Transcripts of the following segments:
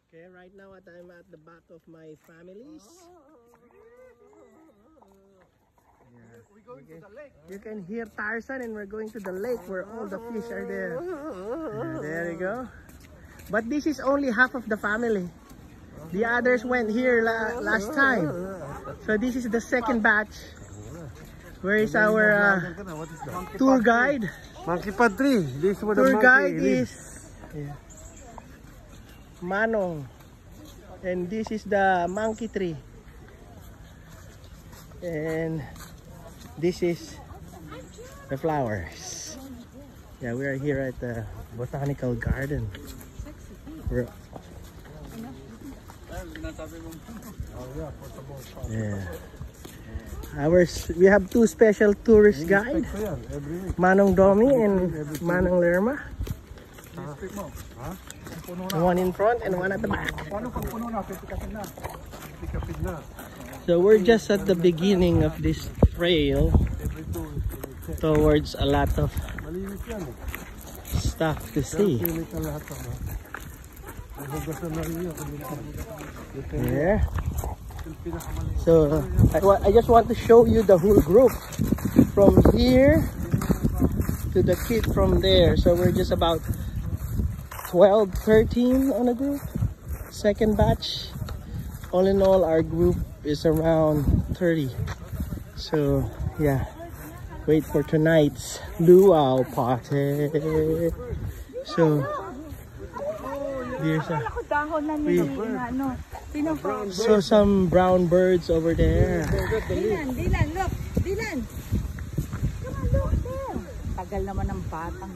Okay, right now I'm at the back of my family's. Yeah. We're going to the lake. You can hear Tarzan, and we're going to the lake where all the fish are there. There you go. But this is only half of the family. The others went here last time. So this is the second batch. Where is our tour guide? Monkey Padre. This one Tour guide is Manong. And this is the monkey tree. And this is the flowers. Yeah, we are here at the botanical garden. Yeah. We have two special tourist guides, Manong Domi and Manong Lerma. One in front and one at the back. So we're just at the beginning of this trail towards a lot of stuff to see. Yeah. So I just want to show you the whole group from here to the kid from there. So we're just about 12, 13 on a group. Second batch. All in all, our group is around 30. So yeah, wait for tonight's luau party. So there's so some brown birds over there. Dylan, look. Dylan. Come on, look there. Tagal naman ng batang.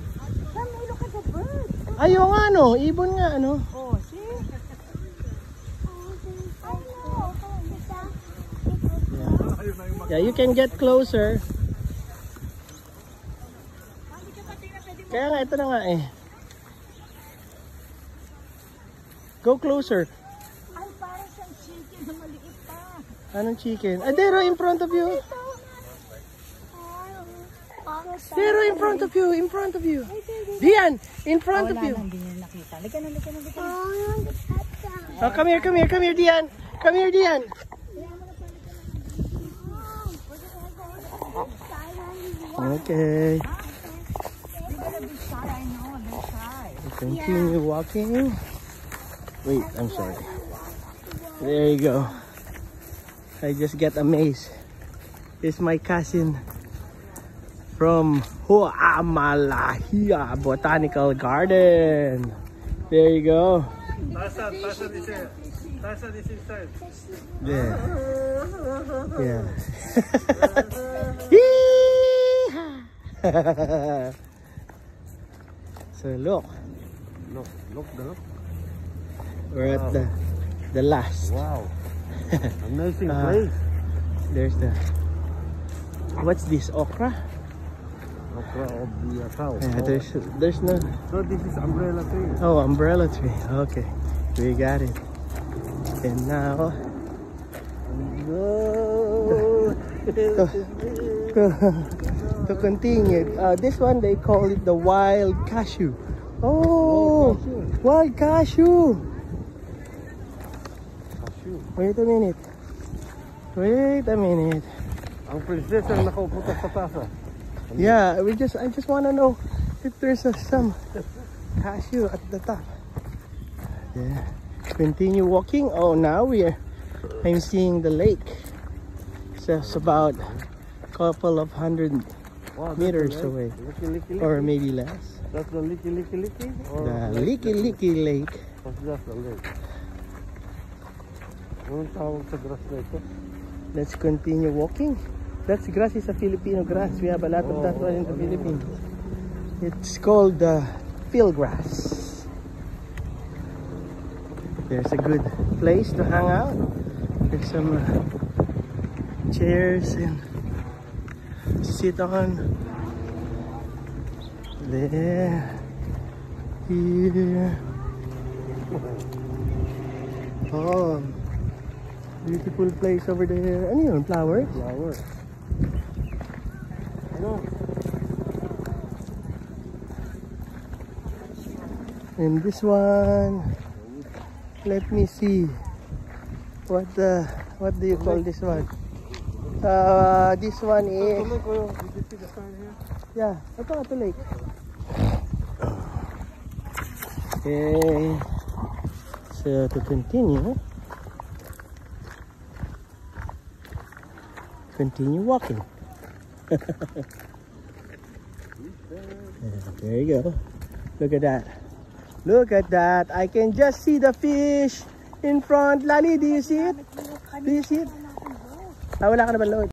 Come, look at the bird. Ayun nga, no? Ibon nga, ano? Oh, see? Yeah, you can get closer. Kaya nga, ito na nga eh. Go closer. Ay, parang siyang chicken na maliit pa. Anong chicken? Ah, there, in front of you. There, in front of you, in front of you. Diyan, in front of you. Hindi niya nakita. Lika na. Oh, come here, Dian. Come here, Dian. Okay. Continue walking. Wait, I'm sorry. There you go. I just get amazed. It's my cousin from Huamalahia Botanical Garden. There you go. Tarzan is inside. Yeah. Yeah. So look. Look. We're at the last. Wow. Amazing place. There's the, what's this, okra? Okra of the cow. Yeah, there's no. No, this is umbrella tree. Oh, umbrella tree. Okay, we got it. And now to continue. This one they call it the wild cashew. Oh, wild cashew. Wait a minute. Ang prinsesa ang nakaupo sa tasa. Yeah, I just want to know if there's some cashew at the top. Yeah. Continue walking. Oh, now I'm seeing the lake. So it's about a couple of 100 meters away, or maybe less. That's the Licky? Or The Licky Lake. what's that, the lake? Anong tawag sa grass na ito? Let's continue walking. That's grass, is a Filipino grass. We have a lot of that one in the Philippines. It's called field grass. There's a good place to hang out. There's some chairs and sit on. There. Here. Oh. Beautiful place over there. Ano yun? Flowers? Flower. Ano? And this one. Let me see. What do you call this one? This one is, Tuloy ko yung, did you see the sign here? yeah, ito nga lake. Okay. So to continue walking. Yeah, there you go. Look at that. Look at that. I can just see the fish in front. Lali, do you see it? Do you see it? Ah, wala ka na ba load?